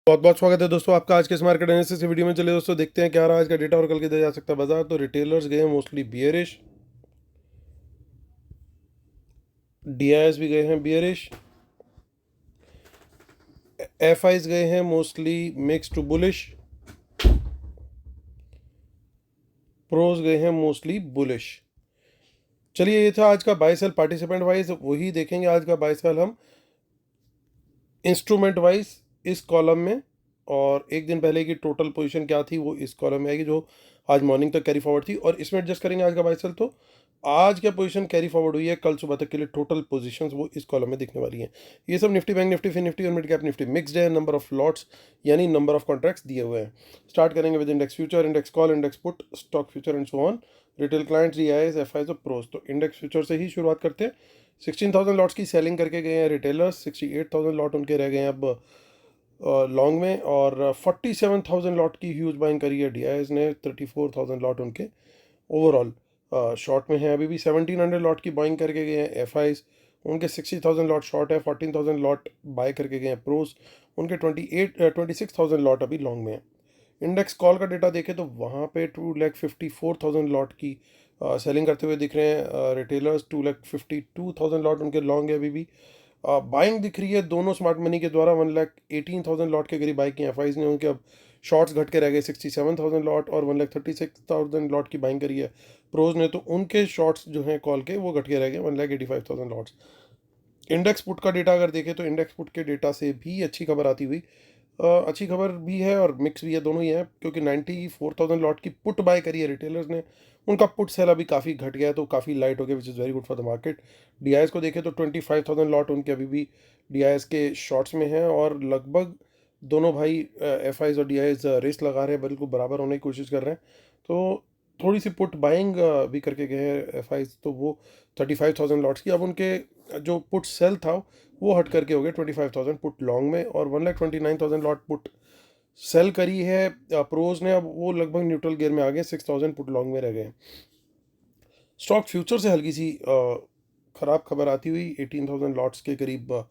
बहुत बहुत स्वागत है दोस्तों आपका आज के इस मार्केट एनालिसिस वीडियो में। चले दोस्तों देखते हैं क्या रहा आज का डेटा और कल किधर जा सकता है बाजार। तो रिटेलर्स गए हैं मोस्टली बियरिश, डीआईएस भी गए हैं बियरिश, एफआईज गए हैं mostly mix to bullish, pros गए हैं मोस्टली बुलिश। चलिए ये था आज का बाय सेल पार्टिसिपेंट वाइज, वही देखेंगे आज का बाय सेल हम इंस्ट्रूमेंट वाइज इस कॉलम में। और एक दिन पहले की टोटल पोजीशन क्या थी वो इस कॉलम में आएगी जो आज मॉर्निंग तक कैरी फॉरवर्ड थी, और इसमें एडजस्ट करेंगे आज का बाय सेल। तो आज क्या पोजीशन कैरी फॉरवर्ड हुई है कल सुबह तक के लिए टोटल पोजीशंस वो इस कॉलम में दिखने वाली हैं। ये सब Nifty, bank Nifty, fin Nifty और मिड कैप निफ्टी मिक्स्ड है। नंबर ऑफ लॉट्स यानी नंबर ऑफ कॉन्ट्रैक्ट्स दिए हुए हैं। स्टार्ट करेंगे with index future, index call, index put, stock future and so on, retail clients, DIIs, FIIs और pros. तो index future से ही शुरुआत करते हैं। 16,000 लॉट्स की सेलिंग करके गए हैं रिटेलर्स, 68,000 लॉट उनके रह गए हैं अब लॉन्ग में, और 47,000 लॉट की ह्यूज बाइंग करी है डीआईएस ने, 34,000 लॉट उनके ओवरऑल शॉर्ट में है। अभी भी 1700 लॉट की बाइंग करके गए हैं एफआईज, उनके 60,000 लॉट शॉर्ट है। 14,000 लॉट बाय करके गए हैं प्रोस, उनके 26,000 लॉट अभी लॉन्ग में है। इंडेक्स कॉल का डेटा देखें तो वहाँ पे 2,54,000 लॉट की सेलिंग करते हुए दिख रहे हैं रिटेलर्स। 2,52,000 लॉट उनके लॉन्ग है अभी भी। बाइंग दिख रही है दोनों स्मार्ट मनी के द्वारा। 1,18,000 लॉट के करीब बाई की एफआईज ने, उनके अब शॉर्ट्स घट के रह गए 67,000 लॉट, और 1,36,000 लॉट की बाइंग करी है प्रोज ने, तो उनके शॉर्ट्स जो हैं कॉल के वो घट के रह गए 1,85,000 लॉट्स। इंडेक्स पुट का डेटा अगर देखें तो इंडेक्स पुट के डेटा से भी अच्छी खबर आती हुई, अच्छी खबर भी है और मिक्स भी है, दोनों ही है, क्योंकि 94,000 लॉट की पुट बाय करी है रिटेलर्स ने। उनका पुट सेल अभी काफ़ी घट गया है, तो काफ़ी लाइट हो गया, which is very good for the market. DIIs को देखें तो 25,000 लॉट उनके अभी भी डीआईएस के शॉर्ट्स में हैं, और लगभग दोनों भाई एफआईज और डीआईएस रेस लगा रहे हैं, बिल्कुल बराबर होने की कोशिश कर रहे हैं। तो थोड़ी सी पुट बाइंग भी करके गए हैं एफआईज, तो वो 35,000 लॉट्स की। अब उनके जो पुट सेल था वो हट करके हो गया 25,000 पुट लॉन्ग में, और 1,29,000 लॉट पुट सेल करी है प्रोज ने। अब वो लगभग न्यूट्रल गियर में आ गए, 6,000 पुट लॉन्ग में रह गए। स्टॉक फ्यूचर से हल्की सी ख़राब खबर आती हुई, 18,000 लॉट्स के करीब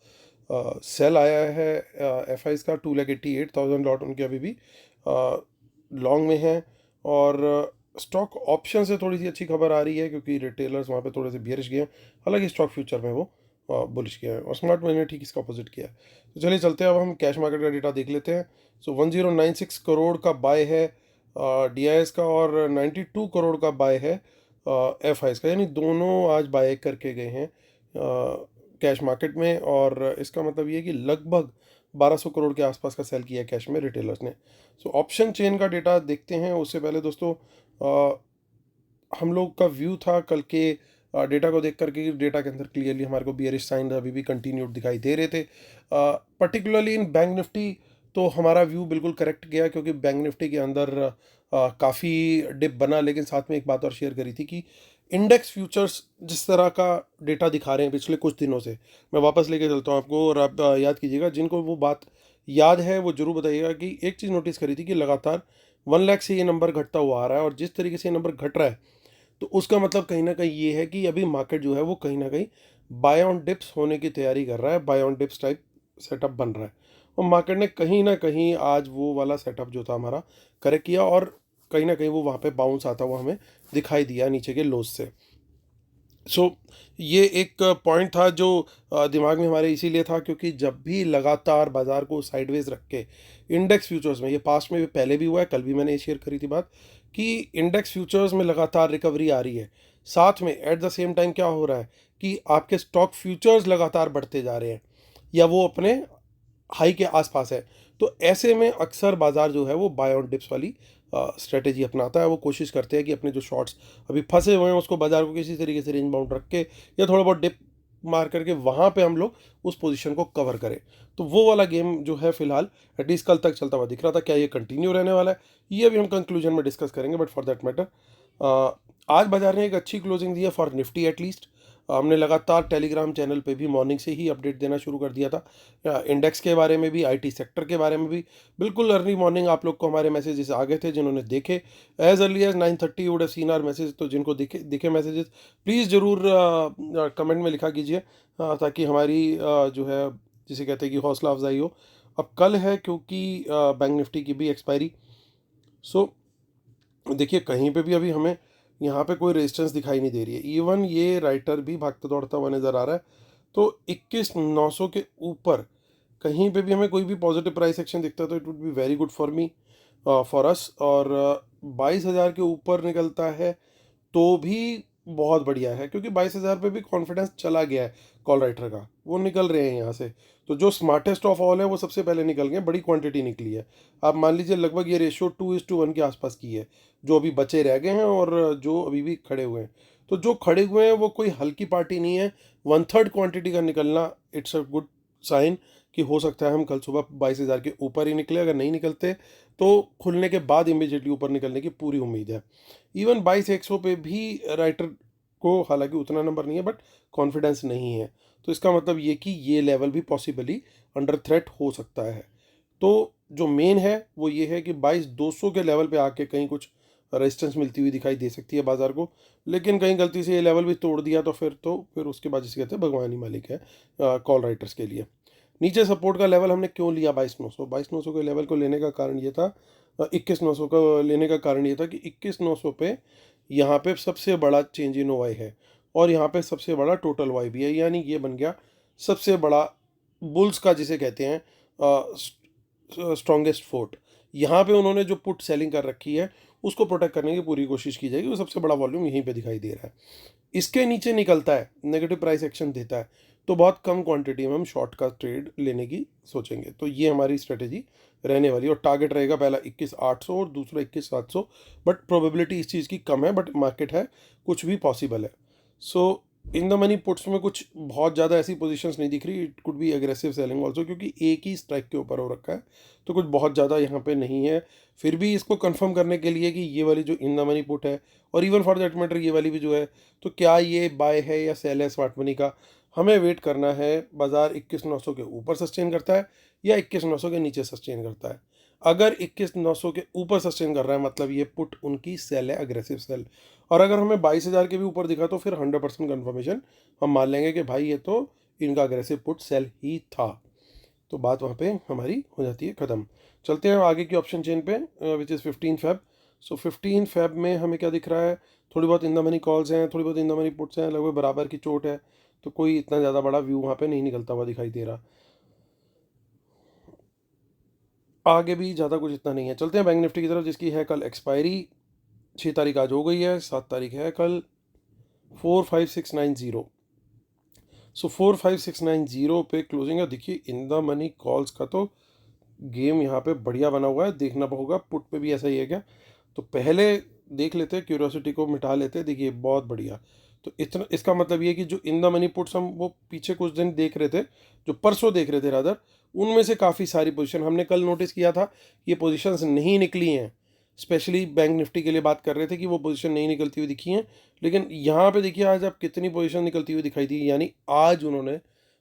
सेल आया है एफआईज का। 2,88,000 लॉट उनके अभी भी लॉन्ग में हैं। और स्टॉक ऑप्शन से थोड़ी सी अच्छी खबर आ रही है, क्योंकि रिटेलर्स वहाँ पे थोड़े से बियरिश गए हैं, हालांकि स्टॉक फ्यूचर में वो बुलिश किया है, और स्मार्ट मनी ने ठीक इसका अपोजिट किया है। तो चलिए चलते हैं, अब हम कैश मार्केट का डेटा देख लेते हैं। सो 1096 करोड़ का बाय है डीआईएस का, और 92 करोड़ का बाय है एफआईज का, यानी दोनों आज बाय करके गए हैं कैश मार्केट में। और इसका मतलब ये है कि लगभग 1,200 करोड़ के आसपास का सेल किया है कैश में रिटेलर्स ने। सो ऑप्शन चेन का डेटा देखते हैं। उससे पहले दोस्तों हम लोग का व्यू था कल के डेटा को देख करके, डेटा के अंदर क्लियरली हमारे को बियरिश साइन अभी भी कंटिन्यूड दिखाई दे रहे थे, पर्टिकुलरली इन बैंक निफ्टी। तो हमारा व्यू बिल्कुल करेक्ट गया, क्योंकि बैंक निफ्टी के अंदर काफ़ी डिप बना, लेकिन साथ में एक बात और शेयर करी थी कि इंडेक्स फ्यूचर्स जिस तरह का डेटा दिखा रहे हैं पिछले कुछ दिनों से, मैं वापस लेके चलता हूँ आपको, और आप याद कीजिएगा, जिनको वो बात याद है वो जरूर बताइएगा कि एक चीज़ नोटिस करी थी कि लगातार 1 लाख से ये नंबर घटता हुआ आ रहा है, और जिस तरीके से ये नंबर घट रहा है तो उसका मतलब कहीं ना कहीं ये है कि अभी मार्केट जो है वो कहीं ना कहीं बाय ऑन डिप्स होने की तैयारी कर रहा है, buy on dips type setup बन रहा है। और मार्केट ने कहीं ना कहीं आज वो वाला सेटअप जो था हमारा करेक्ट किया, और कहीं ना कहीं वो वहाँ पे बाउंस आता हुआ हमें दिखाई दिया नीचे के लोज से। सो ये एक पॉइंट था जो दिमाग में हमारे इसीलिए था, क्योंकि जब भी लगातार बाजार को साइडवेज रख के इंडेक्स फ्यूचर्स में, ये पास्ट में भी पहले भी हुआ है, कल भी मैंने शेयर करी थी बात, कि इंडेक्स फ्यूचर्स में लगातार रिकवरी आ रही है, साथ में एट द सेम टाइम क्या हो रहा है कि आपके स्टॉक फ्यूचर्स लगातार बढ़ते जा रहे हैं, या वो अपने हाई के आसपास है। तो ऐसे में अक्सर बाजार जो है वो बाय ऑन डिप्स वाली स्ट्रेटेजी अपनाता है। वो कोशिश करते हैं कि अपने जो शॉर्ट्स अभी फंसे हुए हैं उसको बाजार को किसी तरीके से रेंज बाउंड रख के, या थोड़ा बहुत डिप मार करके वहाँ पे हम लोग उस पोजीशन को कवर करें। तो वो वाला गेम जो है फिलहाल एटलीस्ट कल तक चलता हुआ दिख रहा था। क्या ये कंटिन्यू रहने वाला है, ये अभी हम कंक्लूजन में डिस्कस करेंगे, बट फॉर दैट मैटर आज बाजार ने एक अच्छी क्लोजिंग दी है फॉर निफ्टी एटलीस्ट। हमने लगातार टेलीग्राम चैनल पे भी मॉर्निंग से ही अपडेट देना शुरू कर दिया था, इंडेक्स के बारे में भी, आईटी सेक्टर के बारे में भी। बिल्कुल अर्ली मॉर्निंग आप लोग को हमारे मैसेजेस आ गए थे, जिन्होंने देखे as early as 9:30 would have seen our message. तो जिनको दिखे दिखे मैसेजेस प्लीज़ ज़रूर कमेंट में लिखा कीजिए, ताकि हमारी जो है जिसे कहते हैं कि हौसला अफजाई हो, अब कल है क्योंकि बैंक निफ्टी की भी एक्सपायरी। सो देखिए कहीं पे भी अभी हमें यहाँ पे कोई रेजिस्टेंस दिखाई नहीं दे रही है। इवन ये राइटर भी भागता दौड़ता हुआ नज़र आ रहा है। तो 21,900 के ऊपर कहीं पे भी हमें कोई भी पॉजिटिव प्राइस एक्शन दिखता है तो it would be very good for me, for us. और 22,000 के ऊपर निकलता है तो भी बहुत बढ़िया है, क्योंकि 22,000 पे भी कॉन्फिडेंस चला गया है कॉल राइटर का, वो निकल रहे हैं यहाँ से। तो जो स्मार्टेस्ट ऑफ ऑल है वो सबसे पहले निकल गए, बड़ी क्वांटिटी निकली है। आप मान लीजिए लगभग ये रेशियो 2:1 के आसपास की है, जो अभी बचे रह गए हैं और जो अभी भी खड़े हुए हैं। तो जो खड़े हुए हैं वो कोई हल्की पार्टी नहीं है। 1/3 क्वांटिटी का निकलना इट्स अ गुड साइन कि हो सकता है हम कल सुबह 22,000 के ऊपर ही निकले। अगर नहीं निकलते तो खुलने के बाद इमीडिएटली ऊपर निकलने की पूरी उम्मीद है। इवन 22,100 पे भी राइटर को हालांकि उतना नंबर नहीं है बट कॉन्फिडेंस नहीं है। तो इसका मतलब ये कि ये लेवल भी पॉसिबली अंडर थ्रेट हो सकता है। तो जो मेन है वो ये है कि 22,200 के लेवल पे आके कहीं कुछ रेजिस्टेंस मिलती हुई दिखाई दे सकती है बाजार को। लेकिन कहीं गलती से ये लेवल भी तोड़ दिया तो फिर उसके बाद जिसे कहते हैं भगवान ही मालिक है कॉल राइटर्स के लिए। नीचे सपोर्ट का लेवल हमने क्यों लिया 22,900 के लेवल को लेने का कारण ये था, 21,900 का लेने का कारण ये था कि 21,900 पे यहाँ पे सबसे बड़ा चेंज इन वाई है और यहाँ पे सबसे बड़ा टोटल वाई भी है। यानी ये बन गया सबसे बड़ा बुल्स का जिसे कहते हैं स्ट्रॉन्गेस्ट फोर्ट। यहाँ पे उन्होंने जो पुट सेलिंग कर रखी है उसको प्रोटेक्ट करने की पूरी कोशिश की जाएगी। वो सबसे बड़ा वॉल्यूम यहीं पे दिखाई दे रहा है। इसके नीचे निकलता है, नेगेटिव प्राइस एक्शन देता है, तो बहुत कम क्वांटिटी में हम शॉर्ट का ट्रेड लेने की सोचेंगे। तो ये हमारी स्ट्रेटेजी रहने वाली है और टारगेट रहेगा पहला 21,800 और दूसरा 21,700। बट प्रोबेबिलिटी इस चीज़ की कम है, बट मार्केट है, कुछ भी पॉसिबल है। सो इन द मनी पुट्स में कुछ बहुत ज़्यादा ऐसी पोजीशंस नहीं दिख रही। It could be aggressive selling also, क्योंकि एक ही स्ट्राइक के ऊपर हो रखा है तो कुछ बहुत ज़्यादा यहाँ पे नहीं है। फिर भी इसको कंफर्म करने के लिए कि ये वाली जो इन द मनी पुट है और इवन फॉर दैट मैटर ये वाली भी जो है, तो क्या ये बाय है या सेल है स्मार्ट मनी का, हमें वेट करना है। बाजार 21,900 के ऊपर सस्टेन करता है या 21,900 के नीचे सस्टेन करता है। अगर 21,900 के ऊपर सस्टेन कर रहा है मतलब ये पुट उनकी सेल है, अग्रेसिव सेल। और अगर हमें 22,000 के भी ऊपर दिखा तो फिर 100% कन्फर्मेशन हम मान लेंगे कि भाई ये तो इनका अग्रेसिव पुट सेल ही था। तो बात वहाँ पे हमारी हो जाती है ख़त्म। चलते हैं आगे की ऑप्शन चेन पे, which is 15 Feb. So 15 Feb में हमें क्या दिख रहा है, थोड़ी बहुत इन द मनी कॉल्स हैं, थोड़ी बहुत इन द मनी पुट्स हैं, लगभग बराबर की चोट है। तो कोई इतना ज़्यादा बड़ा व्यू वहाँ पे नहीं निकलता हुआ दिखाई दे रहा। आगे भी ज़्यादा कुछ इतना नहीं है। चलते हैं बैंक निफ्टी की तरफ, जिसकी है कल एक्सपायरी। 6 तारीख आज हो गई है, 7 तारीख है कल। 45690। सो 45690 पे क्लोजिंग है। देखिए इन द मनी कॉल्स का तो गेम यहाँ पे बढ़िया बना हुआ है, देखना होगा। पुट पे भी ऐसा ही है क्या, तो पहले देख लेते हैं, क्यूरियोसिटी को मिटा लेते हैं। देखिए बहुत बढ़िया। तो इतना इसका मतलब ये है कि जो इन द मनी पुट्स हम वो पीछे कुछ दिन देख रहे थे, जो परसों देख रहे थे रादर, उनमें से काफ़ी सारी पोजीशन हमने कल नोटिस किया था, ये पोजीशंस नहीं निकली हैं। स्पेशली बैंक निफ्टी के लिए बात कर रहे थे कि वो पोजीशन नहीं निकलती हुई दिखी हैं। लेकिन यहाँ पे देखिए आज आप कितनी पोजीशन निकलती हुई दिखाई दी, यानी आज उन्होंने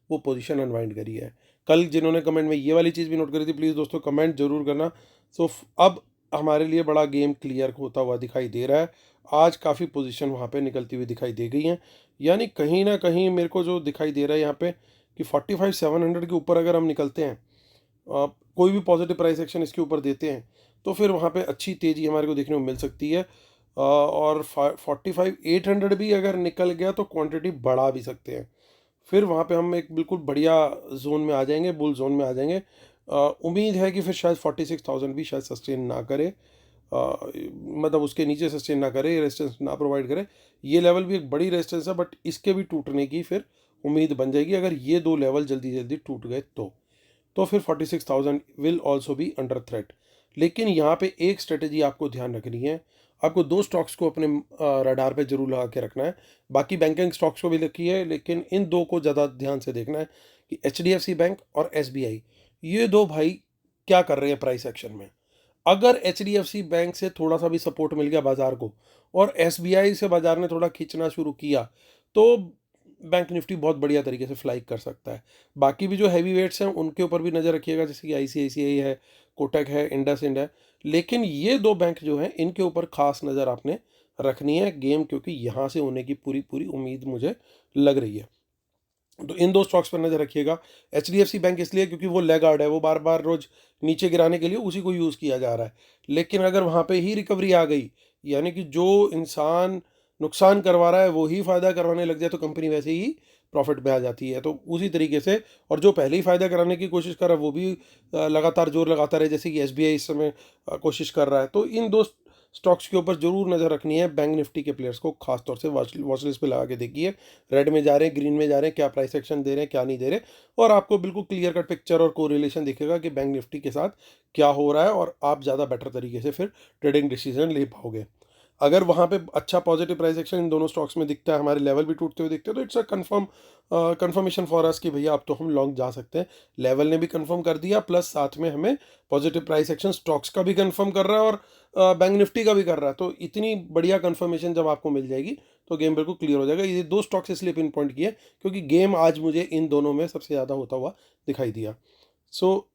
वो पोजीशन अनवाइंड करी है। कल जिन्होंने कमेंट में ये वाली चीज़ भी नोट करी थी, प्लीज़ दोस्तों कमेंट जरूर करना। सो अब हमारे लिए बड़ा गेम क्लियर होता हुआ दिखाई दे रहा है। आज काफ़ी पोजीशन वहाँ पे निकलती हुई दिखाई दे गई हैं। यानी कहीं ना कहीं मेरे को जो दिखाई दे रहा है यहाँ पे कि 45,700 के ऊपर अगर हम निकलते हैं, कोई भी पॉजिटिव प्राइस एक्शन इसके ऊपर देते हैं, तो फिर वहाँ पे अच्छी तेज़ी हमारे को देखने को मिल सकती है। और 45,800 भी अगर निकल गया तो क्वांटिटी बढ़ा भी सकते हैं। फिर वहाँ पे हम एक बिल्कुल बढ़िया जोन में आ जाएंगे, बुल जोन में आ जाएंगे। उम्मीद है कि फिर शायद 46,000 भी शायद सस्टेन ना करे, मतलब उसके नीचे सस्टेन ना करे, रेजिस्टेंस ना प्रोवाइड करे। ये लेवल भी एक बड़ी रेजिस्टेंस है, बट इसके भी टूटने की फिर उम्मीद बन जाएगी अगर ये दो लेवल जल्दी जल्दी टूट गए तो फिर 46,000 will also be under threat. लेकिन यहाँ पे एक स्ट्रेटेजी आपको ध्यान रखनी है। आपको दो स्टॉक्स को अपने रडार पे जरूर लगा के रखना है। बाकी बैंकिंग स्टॉक्स को भी रखी है, लेकिन इन दो को ज़्यादा ध्यान से देखना है कि HDFC बैंक और SBI, ये दो भाई क्या कर रहे हैं प्राइस एक्शन में। अगर HDFC बैंक से थोड़ा सा भी सपोर्ट मिल गया बाजार को और SBI से बाजार ने थोड़ा खींचना शुरू किया, तो बैंक निफ्टी बहुत बढ़िया तरीके से फ्लाई कर सकता है। बाकी भी जो हैवी वेट्स हैं उनके ऊपर भी नज़र रखिएगा, जैसे कि ICICI है, कोटक है, इंडसइंड है। लेकिन ये दो बैंक जो हैं इनके ऊपर खास नज़र आपने रखनी है गेम, क्योंकि यहाँ से होने की पूरी पूरी उम्मीद मुझे लग रही है। तो इन दो स्टॉक्स पर नज़र रखिएगा। एचडीएफसी बैंक इसलिए क्योंकि वो लैगार्ड है, वो बार बार रोज नीचे गिराने के लिए उसी को यूज़ किया जा रहा है। लेकिन अगर वहाँ पे ही रिकवरी आ गई, यानी कि जो इंसान नुकसान करवा रहा है वो ही फ़ायदा करवाने लग जाए, तो कंपनी वैसे ही प्रॉफिट में आ जाती है। तो उसी तरीके से, और जो पहले ही फ़ायदा कराने की कोशिश कर रहा है वो भी लगातार जोर लगाता रहे, जैसे कि एसबीआई इस समय कोशिश कर रहा है। तो इन दो स्टॉक्स के ऊपर जरूर नज़र रखनी है। बैंक निफ्टी के प्लेयर्स को खास तौर से वॉच लिस्ट पे लगा के देखिए, रेड में जा रहे हैं, ग्रीन में जा रहे हैं, क्या प्राइस एक्शन दे रहे हैं, क्या नहीं दे रहे, और आपको बिल्कुल क्लियर कट पिक्चर और कोरिलेशन दिखेगा कि बैंक निफ्टी के साथ क्या हो रहा है, और आप ज़्यादा बेटर तरीके से फिर ट्रेडिंग डिसीजन ले पाओगे। अगर वहाँ पे अच्छा पॉजिटिव प्राइस एक्शन इन दोनों स्टॉक्स में दिखता है, हमारे लेवल भी टूटते हुए दिखते हैं, तो it's a confirmation for us कि भैया अब तो हम लॉन्ग जा सकते हैं। लेवल ने भी कंफर्म कर दिया, प्लस साथ में हमें पॉजिटिव प्राइस एक्शन स्टॉक्स का भी कंफर्म कर रहा है और बैंक निफ्टी का भी कर रहा है। तो इतनी बढ़िया कंफर्मेशन जब आपको मिल जाएगी तो गेम बिल्कुल क्लियर हो जाएगा। ये दो स्टॉक्स इसलिए पिन पॉइंट किए क्योंकि गेम आज मुझे इन दोनों में सबसे ज़्यादा होता हुआ दिखाई दिया।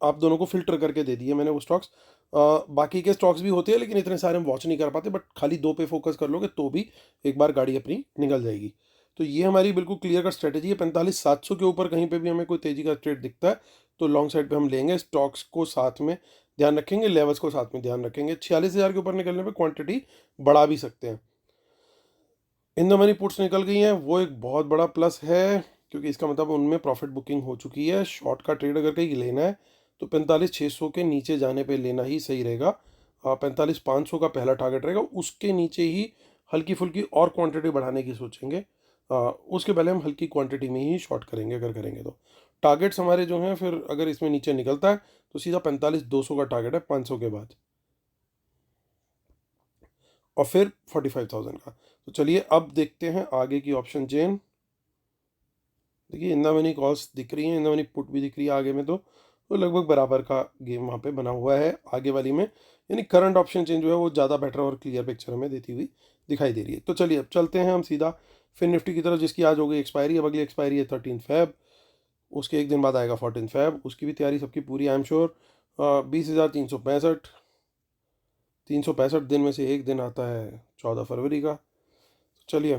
आप दोनों को फिल्टर करके दे दिए मैंने वो स्टॉक्स। बाकी के स्टॉक्स भी होते हैं लेकिन इतने सारे हम वॉच नहीं कर पाते, बट खाली दो पे फोकस कर लोगे तो भी एक बार गाड़ी अपनी निकल जाएगी। तो ये हमारी बिल्कुल क्लियर कट स्ट्रेटेजी है। 45,700 के ऊपर कहीं पे भी हमें कोई तेजी का ट्रेड दिखता है तो लॉन्ग साइड पे हम लेंगे, स्टॉक्स को साथ में ध्यान रखेंगे, लेवल्स को साथ में ध्यान रखेंगे। 46,000 के ऊपर निकलने पे क्वांटिटी बढ़ा भी सकते हैं। इन द मनी पुट्स निकल गई हैं, वो एक बहुत बड़ा प्लस है क्योंकि इसका मतलब उनमें प्रॉफिट बुकिंग हो चुकी है। शॉर्ट का ट्रेड अगर कहीं लेना है तो 45,600 के नीचे जाने पे लेना ही सही रहेगा। 45,500 का पहला टारगेट रहेगा, उसके नीचे ही हल्की फुल्की और क्वांटिटी बढ़ाने की सोचेंगे। उसके पहले हम हल्की क्वांटिटी में ही शॉर्ट करेंगे अगर करेंगे तो। टारगेट्स हमारे जो हैं, फिर अगर इसमें नीचे निकलता है तो सीधा 45,200 का टारगेट है 500 के बाद, और फिर 45,000 का। तो चलिए अब देखते हैं आगे की ऑप्शन चेन। देखिए इन द मनी कॉल्स दिख रही हैं, इन द मनी पुट भी दिख रही है आगे में, तो लगभग बराबर का गेम वहाँ पे बना हुआ है आगे वाली में। यानी करंट ऑप्शन चेंज जो है वो ज़्यादा बेटर और क्लियर पिक्चर हमें देती हुई दिखाई दे रही है। तो चलिए अब चलते हैं हम सीधा फिर निफ्टी की तरफ, जिसकी आज हो गई एक्सपायरी। अब अगली एक्सपायरी है 13 फेब, उसके एक दिन बाद आएगा 14 फेब। उसकी भी तैयारी सबकी पूरी, आई एम श्योर। 20,365, 365 दिन में से एक दिन आता है 14 फरवरी का। चलिए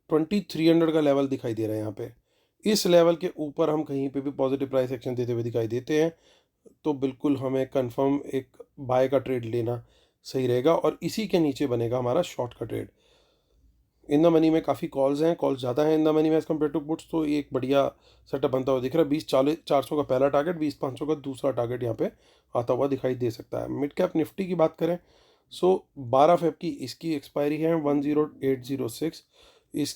2,300 का लेवल दिखाई दे रहा है यहाँ पे। इस लेवल के ऊपर हम कहीं पे भी पॉजिटिव प्राइस एक्शन देते हुए दिखाई देते हैं तो बिल्कुल हमें कंफर्म एक बाय का ट्रेड लेना सही रहेगा, और इसी के नीचे बनेगा हमारा शॉर्ट का ट्रेड। इन द मनी में काफ़ी कॉल्स हैं, कॉल्स ज़्यादा हैं इन द मनी में एज़ कम्पेयर टू पुट्स, तो एक बढ़िया सेटअप बनता हुआ दिख रहा है। 20,400 का पहला टारगेट, 20,500 का दूसरा टारगेट यहाँ पे आता हुआ दिखाई दे सकता है। मिड कैप निफ्टी की बात करें, 12 फेब की इसकी एक्सपायरी है 10,806।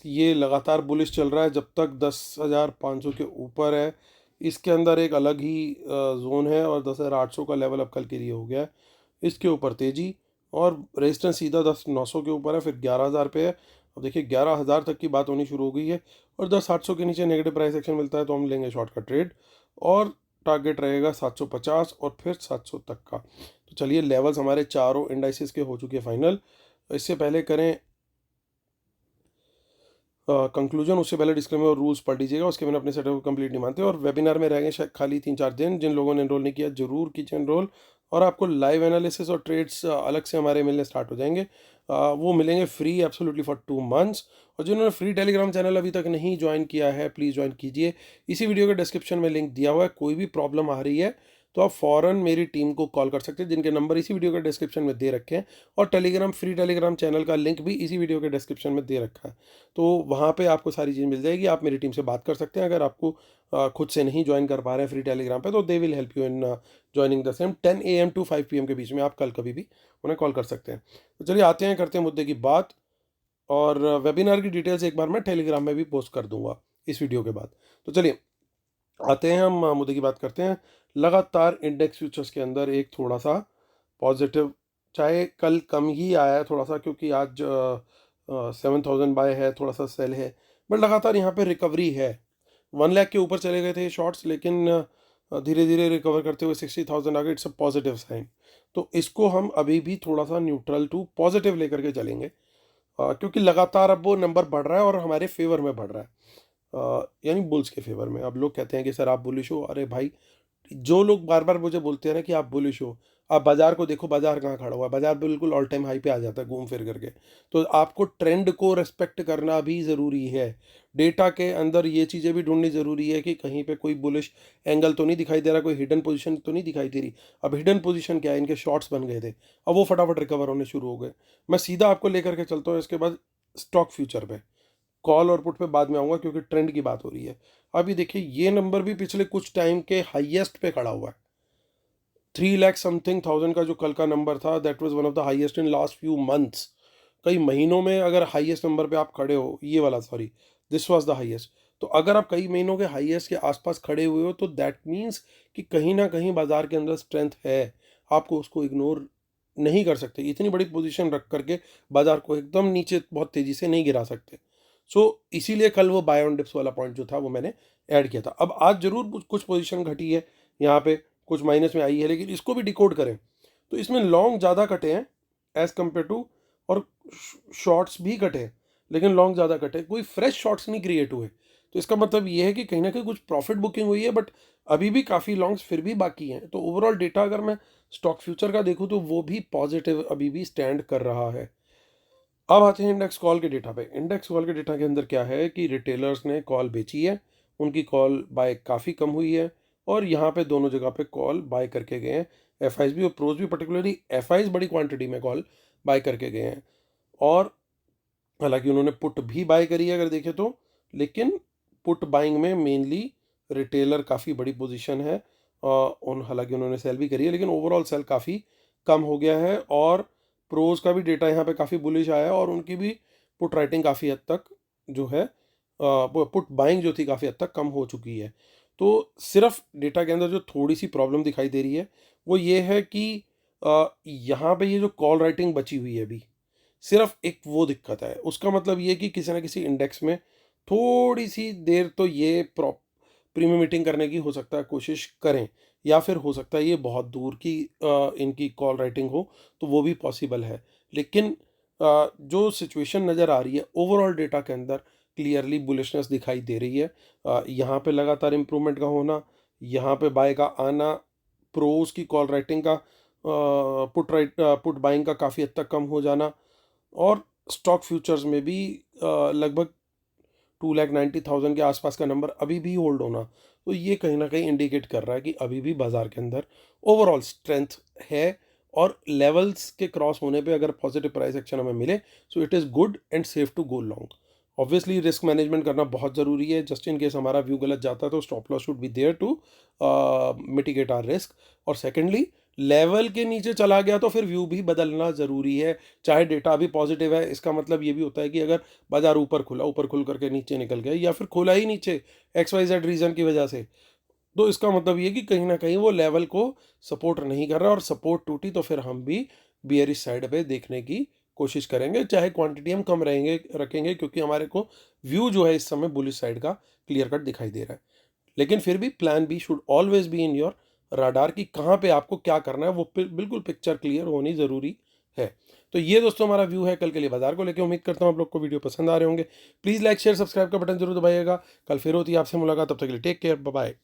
ये लगातार बुलिश चल रहा है जब तक 10,500 के ऊपर है। इसके अंदर एक अलग ही जोन है, और 10,800 का लेवल अब कल के लिए हो गया है। इसके ऊपर तेजी, और रेजिस्टेंस सीधा 10,900 के ऊपर है, फिर 11,000 पे है। अब देखिए 11,000 तक की बात होनी शुरू हो गई है, और 10,800 के नीचे नेगेटिव प्राइस एक्शन मिलता है तो हम लेंगे शॉर्ट का ट्रेड, और टारगेट रहेगा 750 और फिर 700 तक का। तो चलिए लेवल्स हमारे चारों इंडाइसिस के हो चुके हैं फाइनल। इससे पहले करें कंक्लूजन, उससे पहले डिस्क्लेमर और रूल्स पढ़ लीजिएगा, उसके बिना अपने सेटअप को कंप्लीट नहीं मानते। और वेबिनार में रहेंगे शायद खाली 3-4 दिन। जिन लोगों ने एनरोल नहीं किया जरूर कीजिए एनरोल, और आपको लाइव एनालिसिस और ट्रेड्स अलग से हमारे मिलने स्टार्ट हो जाएंगे। वो मिलेंगे फ्री एब्सोल्युटली फॉर 2 मंथ्स। और जिन्होंने फ्री टेलीग्राम चैनल अभी तक नहीं ज्वाइन किया है प्लीज़ ज्वाइन कीजिए। इसी वीडियो के डिस्क्रिप्शन में लिंक दिया हुआ है। कोई भी प्रॉब्लम आ रही है तो आप फ़ौरन मेरी टीम को कॉल कर सकते हैं, जिनके नंबर इसी वीडियो के डिस्क्रिप्शन में दे रखे हैं, और टेलीग्राम फ्री टेलीग्राम चैनल का लिंक भी इसी वीडियो के डिस्क्रिप्शन में दे रखा है। तो वहाँ पे आपको सारी चीज़ मिल जाएगी। आप मेरी टीम से बात कर सकते हैं। अगर आपको खुद से नहीं ज्वाइन कर पा रहे हैं फ्री टेलीग्राम पे, तो they will help you in joining the same 10 AM to 5 PM के बीच में। आप कल कभी भी उन्हें कॉल कर सकते हैं। तो चलिए आते हैं, करते हैं मुद्दे की बात। और वेबिनार की डिटेल्स एक बार मैं टेलीग्राम में भी पोस्ट कर दूंगा इस वीडियो के बाद। तो चलिए आते हैं, हम मुद्दे की बात करते हैं। लगातार इंडेक्स फ्यूचर्स के अंदर एक थोड़ा सा पॉजिटिव, चाहे कल कम ही आया है थोड़ा सा क्योंकि आज 7,000 बाय है, थोड़ा सा सेल है, बट लगातार यहाँ पे रिकवरी है। 1 लाख के ऊपर चले गए थे शॉर्ट्स, लेकिन धीरे धीरे रिकवर करते हुए 60,000 आ गए। It's a positive sign. तो इसको हम अभी भी थोड़ा सा न्यूट्रल टू पॉजिटिव लेकर के चलेंगे, क्योंकि लगातार अब वो नंबर बढ़ रहा है और हमारे फेवर में बढ़ रहा है, यानी बुल्स के फेवर में। अब लोग कहते हैं कि सर आप बुलिश हो, अरे भाई जो लोग बार बार मुझे बोलते हैं ना कि आप बुलिश हो, आप बाजार को देखो, बाजार कहाँ खड़ा हुआ है, बाजार बिल्कुल ऑल टाइम हाई पे आ जाता है घूम फिर करके। तो आपको ट्रेंड को रिस्पेक्ट करना भी ज़रूरी है। डेटा के अंदर ये चीज़ें भी ढूंढनी ज़रूरी है कि कहीं पे कोई बुलिश एंगल तो नहीं दिखाई दे रहा, कोई हिडन पोजीशन तो नहीं दिखाई दे रही। अब हिडन पोजीशन क्या है, इनके शॉर्ट्स बन गए थे, अब वो फटाफट रिकवर होने शुरू हो गए। मैं सीधा आपको लेकर के चलता हूँ इसके बाद स्टॉक फ्यूचर पे। कॉल और पुट पे बाद में आऊँगा क्योंकि ट्रेंड की बात हो रही है। अभी देखिए ये नंबर भी पिछले कुछ टाइम के हाईएस्ट पे खड़ा हुआ है। 3 लाख समथिंग थाउजेंड का जो कल का नंबर था, that was one of the highest in last few months. कई महीनों में अगर हाईएस्ट नंबर पे आप खड़े हो, ये वाला sorry, this was the highest. तो अगर आप कई महीनों के हाईएस्ट के आसपास खड़े हुए हो तो दैट मीन्स कि कहीं ना कहीं बाजार के अंदर स्ट्रेंथ है। आपको उसको इग्नोर नहीं कर सकते। इतनी बड़ी पोजीशन रख करके बाजार को एकदम नीचे बहुत तेजी से नहीं गिरा सकते। सो इसीलिए कल वो बाय ऑन डिप्स वाला पॉइंट जो था वो मैंने ऐड किया था। अब आज जरूर कुछ पोजीशन घटी है यहाँ पे, कुछ माइनस में आई है, लेकिन इसको भी डिकोड करें तो इसमें लॉन्ग ज़्यादा कटे हैं एज़ कम्पेयर टू, और शॉर्ट्स भी कटे हैं, लेकिन लॉन्ग ज़्यादा कटे, कोई फ्रेश शॉर्ट्स नहीं क्रिएट हुए। तो इसका मतलब ये है कि कहीं ना कहीं कुछ प्रॉफिट बुकिंग हुई है, बट अभी भी काफ़ी लॉन्ग्स फिर भी बाकी हैं। तो ओवरऑल डेटा अगर मैं स्टॉक फ्यूचर का देखूँ तो वो भी पॉजिटिव अभी भी स्टैंड कर रहा है। अब आते हैं इंडेक्स कॉल के डेटा पे। इंडेक्स कॉल के डेटा के अंदर क्या है कि रिटेलर्स ने कॉल बेची है, उनकी कॉल बाय काफ़ी कम हुई है, और यहाँ पे दोनों जगह पे कॉल बाय करके गए हैं। एफ भी और प्रोज भी, पर्टिकुलरली एफ बड़ी क्वांटिटी में कॉल बाय करके गए हैं। और हालांकि उन्होंने पुट भी बाय करी है अगर देखें तो, लेकिन पुट बाइंग में मेनली रिटेलर काफ़ी बड़ी पोजीशन है। उन हालांकि उन्होंने सेल भी करी है, लेकिन ओवरऑल सेल काफ़ी कम हो गया है। और प्रोज का भी डेटा यहाँ पे काफ़ी बुलिश आया है, और उनकी भी पुट राइटिंग काफ़ी हद तक जो है, पुट बाइंग जो थी काफ़ी हद तक कम हो चुकी है। तो सिर्फ डेटा के अंदर जो थोड़ी सी प्रॉब्लम दिखाई दे रही है वो ये है कि यहाँ पे ये जो कॉल राइटिंग बची हुई है अभी, सिर्फ एक वो दिक्कत है। उसका मतलब ये कि किसी ना किसी इंडेक्स में थोड़ी सी देर तो ये प्रीमियम मीटिंग करने की हो सकता है कोशिश करें, या फिर हो सकता है ये बहुत दूर की इनकी कॉल राइटिंग हो, तो वो भी पॉसिबल है। लेकिन जो सिचुएशन नज़र आ रही है ओवरऑल डेटा के अंदर, क्लियरली बुलिशनेस दिखाई दे रही है। यहाँ पे लगातार इम्प्रूवमेंट का होना, यहाँ पे बाय का आना, प्रोज की कॉल राइटिंग का पुट बाइंग का काफ़ी हद तक कम हो जाना, और स्टॉक फ्यूचर्स में भी लगभग 2,90,000 के आसपास का नंबर अभी भी होल्ड होना, तो ये कहीं ना कहीं इंडिकेट कर रहा है कि अभी भी बाजार के अंदर ओवरऑल स्ट्रेंथ है। और लेवल्स के क्रॉस होने पे अगर पॉजिटिव प्राइस एक्शन हमें मिले, so it is good and safe to go long. Obviously risk management करना बहुत ज़रूरी है, जस्ट इन केस हमारा व्यू गलत जाता है तो stop loss should be there to mitigate our risk. और सेकेंडली, लेवल के नीचे चला गया तो फिर व्यू भी बदलना ज़रूरी है। चाहे डेटा अभी पॉजिटिव है, इसका मतलब ये भी होता है कि अगर बाजार ऊपर खुला, ऊपर खुल करके नीचे निकल गया, या फिर खुला ही नीचे XYZ रीज़न की वजह से, तो इसका मतलब ये कि कहीं ना कहीं वो लेवल को सपोर्ट नहीं कर रहा, और सपोर्ट टूटी तो फिर हम भी बियरिश साइड पे देखने की कोशिश करेंगे, चाहे क्वांटिटी हम कम रखेंगे, क्योंकि हमारे को व्यू जो है इस समय बुलिश साइड का क्लियर कट दिखाई दे रहा है। लेकिन फिर भी plan B should always be in your radar, कि कहाँ पे आपको क्या करना है, वो बिल्कुल पिक्चर क्लियर होनी ज़रूरी है। तो ये दोस्तों हमारा व्यू है कल के लिए बाजार को लेकर। उम्मीद करता हूँ आप लोग को वीडियो पसंद आ रहे होंगे। प्लीज़ लाइक शेयर सब्सक्राइब का बटन जरूर दबाइएगा। कल फिर होती है आपसे मुलाकात, तब तक के लिए टेक केयर, बाय बाय।